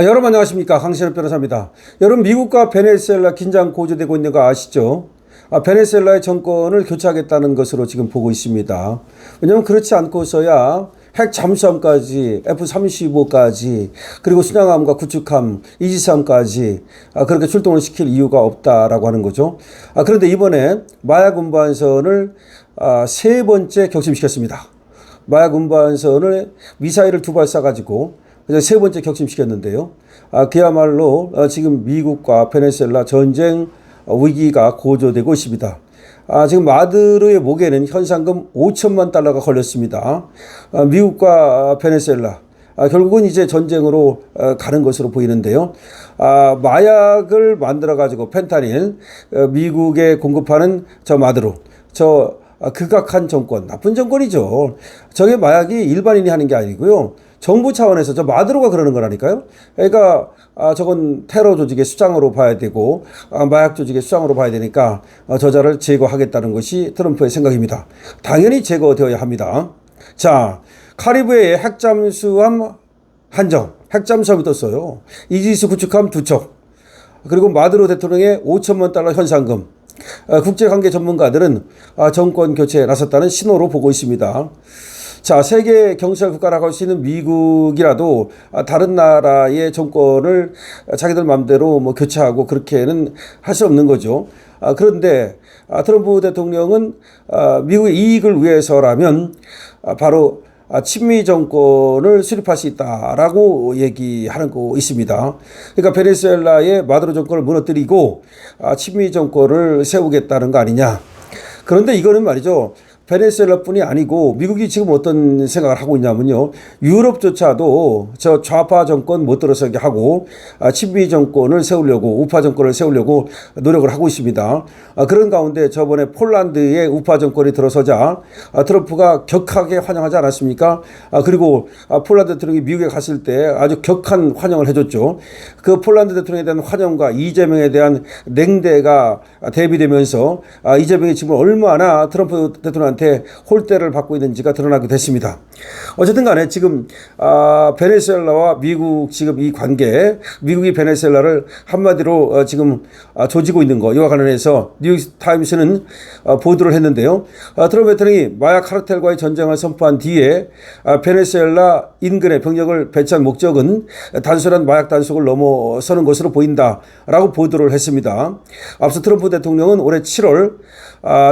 여러분 안녕하십니까, 강신업 변호사입니다. 여러분, 미국과 베네수엘라 긴장 고조되고 있는 거 아시죠? 베네수엘라의 정권을 교체하겠다는 것으로 지금 보고 있습니다. 왜냐하면 그렇지 않고서야 핵 잠수함까지 F-35까지 그리고 순양함과 구축함 이지스함까지 그렇게 출동을 시킬 이유가 없다라고 하는 거죠. 그런데 이번에 마약 운반선을 세 번째 격침시켰습니다. 마약 운반선을 미사일을 2발 쏴가지고 세 번째 격침시켰는데요. 그야말로 지금 미국과 베네수엘라 전쟁 위기가 고조되고 있습니다. 지금 마두로의 목에는 현상금 5천만 달러가 걸렸습니다. 미국과 베네수엘라 결국은 이제 전쟁으로 가는 것으로 보이는데요. 마약을 만들어 가지고 펜타닐 미국에 공급하는 저 마두로 극악한 정권, 나쁜 정권이죠. 저게 마약이 일반인이 하는 게 아니고요. 정부 차원에서 저 마두로가 그러는 거라니까요. 그러니까 저건 테러 조직의 수장으로 봐야 되고 마약 조직의 수장으로 봐야 되니까 저자를 제거하겠다는 것이 트럼프의 생각입니다. 당연히 제거되어야 합니다. 자, 카리브해의 핵잠수함 한정, 핵잠수함이 떴어요. 이지스 구축함 2척, 그리고 마두로 대통령의 5천만 달러 현상금. 국제관계 전문가들은 정권 교체에 나섰다는 신호로 보고 있습니다. 자, 세계 경찰 국가라고 할 수 있는 미국이라도 다른 나라의 정권을 자기들 마음대로 교체하고 그렇게는 할 수 없는 거죠. 그런데 트럼프 대통령은 미국의 이익을 위해서라면 바로 친미 정권을 수립할 수 있다라고 얘기하는 거 있습니다. 그러니까 베네수엘라의 마두로 정권을 무너뜨리고 친미 정권을 세우겠다는 거 아니냐. 그런데 이거는 말이죠, 베네수엘라뿐이 아니고 미국이 지금 어떤 생각을 하고 있냐면요, 유럽조차도 저 좌파 정권 못 들어서게 하고 친미 정권을 세우려고, 우파 정권을 세우려고 노력을 하고 있습니다. 그런 가운데 저번에 폴란드의 우파 정권이 들어서자 트럼프가 격하게 환영하지 않았습니까? 그리고 폴란드 대통령이 미국에 갔을 때 아주 격한 환영을 해줬죠. 그 폴란드 대통령에 대한 환영과 이재명에 대한 냉대가 대비되면서 이재명이 지금 얼마나 트럼프 대통령한테 홀대를 받고 있는지가 드러나게 됐습니다. 어쨌든 간에 지금 베네수엘라와 미국 지금 이 관계, 미국이 베네수엘라를 한마디로 지금 조지고 있는 거, 이와 관련해서 뉴욕타임스는 보도를 했는데요. 트럼프 대통령이 마약 카르텔과의 전쟁을 선포한 뒤에 베네수엘라 인근에 병력을 배치한 목적은 단순한 마약 단속을 넘어서는 것으로 보인다라고 보도를 했습니다. 앞서 트럼프 대통령은 올해 7월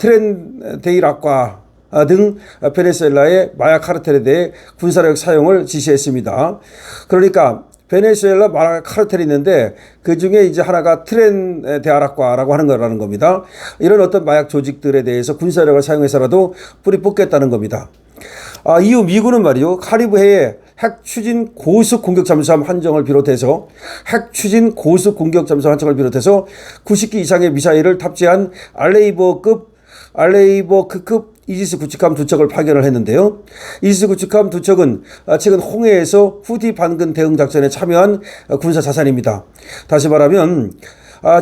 트렌데이락과 등 베네수엘라의 마약 카르텔에 대해 군사력 사용을 지시했습니다. 그러니까 베네수엘라 마약 카르텔이 있는데 그 중에 이제 하나가 트렌데아락과라고 하는 거라는 겁니다. 이런 어떤 마약 조직들에 대해서 군사력을 사용해서라도 뿌리 뽑겠다는 겁니다. 이후 미국은 말이요, 카리브해의 핵 추진 고속 공격 잠수함 한정을 비롯해서 90기 이상의 미사일을 탑재한 알레이버급 이지스 구축함 2척을 파견을 했는데요. 이지스 구축함 2척은 최근 홍해에서 후티 반군 대응 작전에 참여한 군사 자산입니다. 다시 말하면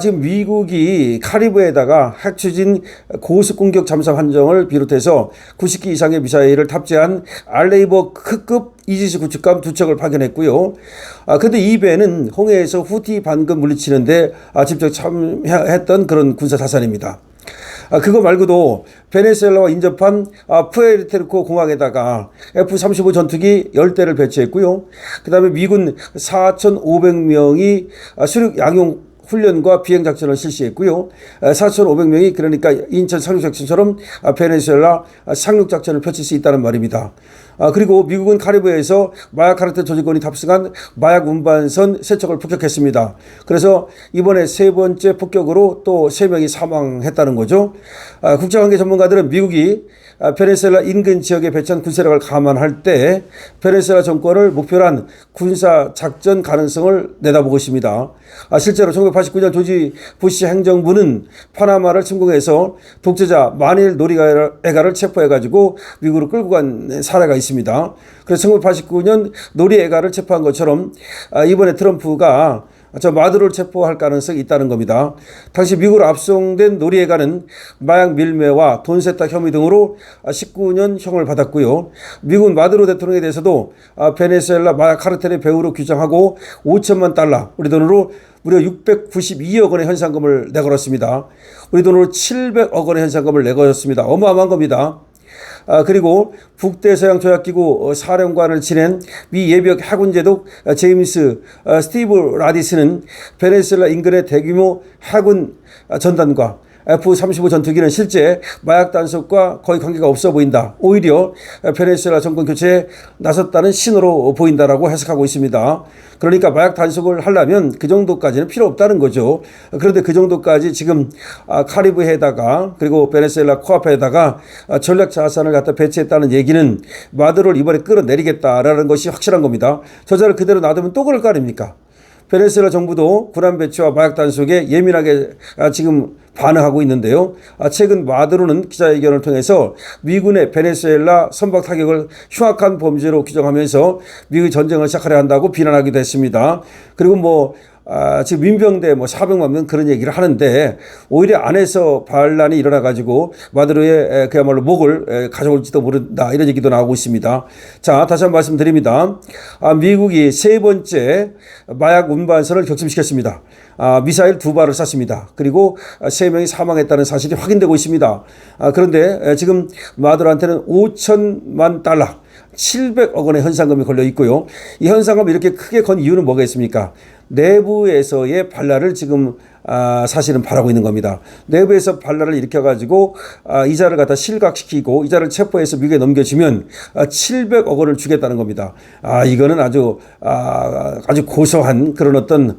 지금 미국이 카리브해에다가 핵 추진 고속 공격 잠수함 한정을 비롯해서 90기 이상의 미사일을 탑재한 알레이버급 이지스 구축함 2척을 파견했고요. 근데 이 배는 홍해에서 후티 반군 물리치는데 직접 참여했던 그런 군사 자산입니다. 그거 말고도 베네수엘라와 인접한 푸에르토리코 공항에다가 F-35 전투기 10대를 배치했고요. 그 다음에 미군 4,500명이 수륙 양용 훈련과 비행 작전을 실시했고요. 4,500명이 그러니까 인천 상륙작전처럼 베네수엘라 상륙작전을 펼칠 수 있다는 말입니다. 그리고 미국은 카리브해에서 마약 카르텔 조직원이 탑승한 마약 운반선 3척을 폭격했습니다. 그래서 이번에 세 번째 폭격으로 또 3명이 사망했다는 거죠. 국제관계 전문가들은 미국이 베네수엘라 인근 지역에 배치한 군사력을 감안할 때 베네수엘라 정권을 목표로 한 군사 작전 가능성을 내다보고 있습니다. 실제로 1989년 조지 부시 행정부는 파나마를 침공해서 독재자 마닐 노리에가를 체포해가지고 미국으로 끌고 간 사례가 있습니다. 그래서 1989년 노리에가를 체포한 것처럼 이번에 트럼프가 저 마두로를 체포할 가능성이 있다는 겁니다. 당시 미국으로 압송된 노리에가는 마약 밀매와 돈 세탁 혐의 등으로 19년 형을 받았고요. 미국은 마두로 대통령에 대해서도 베네수엘라 마약 카르텔의 배후로 규정하고 5천만 달러, 우리 돈으로 무려 692억 원의 현상금을 내걸었습니다. 우리 돈으로 700억 원의 현상금을 내걸었습니다. 어마어마한 겁니다. 그리고 북대서양 조약기구 사령관을 지낸 미 예비역 해군 제독 제임스 스티브 라디스는 베네수엘라 인근의 대규모 해군 전단과 F-35 전투기는 실제 마약 단속과 거의 관계가 없어 보인다. 오히려 베네수엘라 정권 교체에 나섰다는 신호로 보인다라고 해석하고 있습니다. 그러니까 마약 단속을 하려면 그 정도까지는 필요 없다는 거죠. 그런데 그 정도까지 지금 카리브해에다가 그리고 베네수엘라 코앞에다가 전략 자산을 갖다 배치했다는 얘기는 마두로를 이번에 끌어내리겠다라는 것이 확실한 겁니다. 저자를 그대로 놔두면 또 그럴 거 아닙니까? 베네수엘라 정부도 군함 배치와 마약 단속에 예민하게 지금 반응하고 있는데요. 최근 마두로는 기자회견을 통해서 미군의 베네수엘라 선박 타격을 흉악한 범죄로 규정하면서 미국이 전쟁을 시작하려 한다고 비난하기도 했습니다. 그리고 지금 민병대 400만 명 그런 얘기를 하는데 오히려 안에서 반란이 일어나가지고 마두로의 그야말로 목을 가져올지도 모른다 이런 얘기도 나오고 있습니다. 자, 다시 한번 말씀드립니다. 미국이 세 번째 마약 운반선을 격침시켰습니다. 미사일 2발을 쐈습니다. 그리고 3명이 사망했다는 사실이 확인되고 있습니다. 그런데 지금 마두로한테는 5천만 달러 700억 원의 현상금이 걸려 있고요. 이 현상금 이렇게 크게 건 이유는 뭐가 있습니까? 내부에서의 반란을 지금 사실은 바라고 있는 겁니다. 내부에서 반란을 일으켜가지고 이자를 갖다 실각시키고 이자를 체포해서 미국에 넘겨주면 700억 원을 주겠다는 겁니다. 이거는 아주 고소한 그런 어떤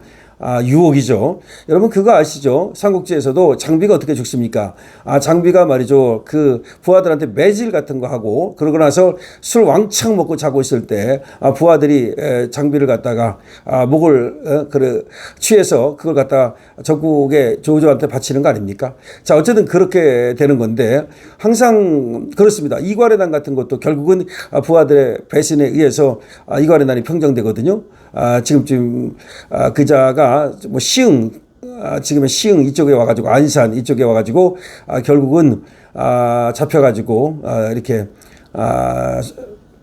유혹이죠. 여러분 그거 아시죠? 삼국지에서도 장비가 어떻게 죽습니까? 장비가 말이죠. 그 부하들한테 매질 같은 거 하고 그러고 나서 술 왕창 먹고 자고 있을 때 부하들이 장비를 갖다가 목을 취해서 그걸 갖다 적국의 조조한테 바치는 거 아닙니까? 자, 어쨌든 그렇게 되는 건데 항상 그렇습니다. 이괄해난 같은 것도 결국은 부하들의 배신에 의해서 이괄해난이 평정되거든요. 지금쯤 그자가 시흥 지금의 시흥 이쪽에 와가지고 안산 이쪽에 와가지고 결국은 잡혀가지고 이렇게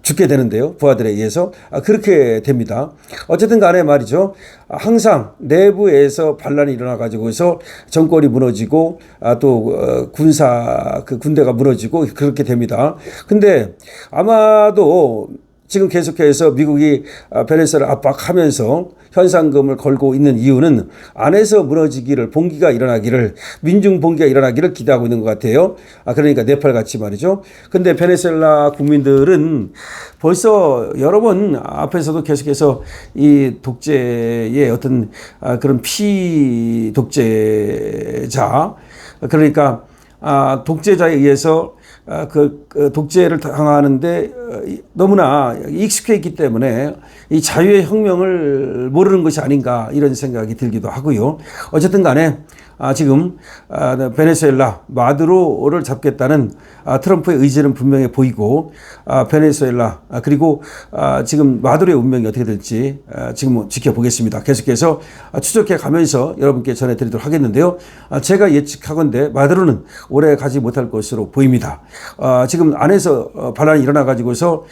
죽게 되는데요. 부하들에 의해서 그렇게 됩니다. 어쨌든 간에 말이죠. 항상 내부에서 반란이 일어나가지고서 정권이 무너지고 또 군사 군대가 무너지고 그렇게 됩니다. 근데 아마도 지금 계속해서 미국이 베네수엘라를 압박하면서 현상금을 걸고 있는 이유는 안에서 무너지기를 봉기가 일어나기를 민중 봉기가 일어나기를 기대하고 있는 것 같아요. 그러니까 네팔같이 말이죠. 근데 베네수엘라 국민들은 벌써 여러 번 앞에서도 계속해서 이 독재의 어떤 그런 피독재자 그러니까 독재자에 의해서 그 독재를 당하는데 너무나 익숙해 있기 때문에 이 자유의 혁명을 모르는 것이 아닌가 이런 생각이 들기도 하고요. 어쨌든 간에 지금 베네수엘라 마두로를 잡겠다는 트럼프의 의지는 분명해 보이고 베네수엘라 그리고 지금 마두로의 운명이 어떻게 될지 지금 지켜보겠습니다. 계속해서 추적해 가면서 여러분께 전해드리도록 하겠는데요. 제가 예측하건대 마두로는 오래 가지 못할 것으로 보입니다. 지금 안에서 반란이 일어나 가지고서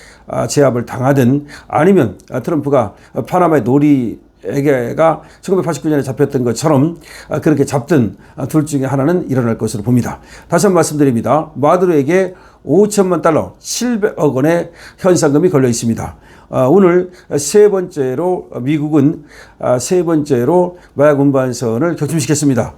제압을 당하든 아니면 트럼프가 파나마의 놀이에게가 1989년에 잡혔던 것처럼 그렇게 잡든 둘 중에 하나는 일어날 것으로 봅니다. 다시 한번 말씀드립니다. 마두로에게 5천만 달러 700억 원의 현상금이 걸려 있습니다. 오늘 세 번째로 미국은 세 번째로 마약 운반선을 격침시켰습니다.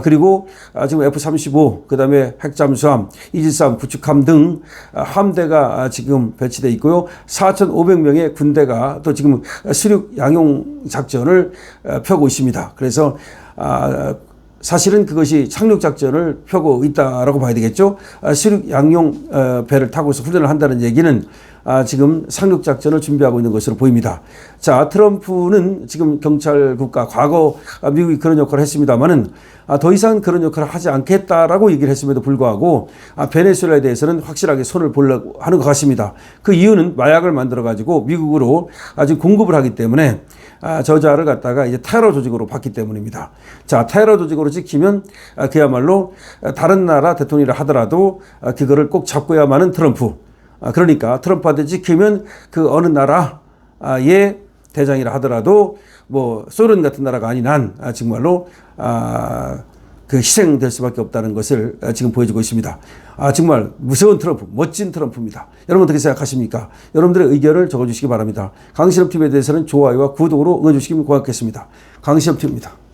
그리고 지금 F-35, 그 다음에 핵잠수함, 이지스함, 구축함 등 함대가 지금 배치되어 있고요. 4,500명의 군대가 또 지금 수륙 양용 작전을 펴고 있습니다. 그래서 사실은 그것이 착륙작전을 펴고 있다라고 봐야 되겠죠. 시륙 양용 배를 타고서 훈련을 한다는 얘기는 지금 상륙작전을 준비하고 있는 것으로 보입니다. 자, 트럼프는 지금 경찰 국가, 과거 미국이 그런 역할을 했습니다만은 더 이상 그런 역할을 하지 않겠다라고 얘기를 했음에도 불구하고 베네수엘라에 대해서는 확실하게 손을 보려고 하는 것 같습니다. 그 이유는 마약을 만들어가지고 미국으로 아주 공급을 하기 때문에 저자를 갖다가 이제 테러 조직으로 봤기 때문입니다. 자, 테러 조직으로 찍히면 그야말로 다른 나라 대통령이라 하더라도 그거를 꼭 잡고야만은 트럼프. 그러니까 트럼프한테 찍히면 그 어느 나라의 대장이라 하더라도 뭐 소련 같은 나라가 아닌 한 정말로 그 희생될 수밖에 없다는 것을 지금 보여주고 있습니다. 정말 무서운 트럼프, 멋진 트럼프입니다. 여러분 어떻게 생각하십니까? 여러분들의 의견을 적어주시기 바랍니다. 강신업 TV에 대해서는 좋아요와 구독으로 응원해 주시면 고맙겠습니다. 강신업 TV입니다.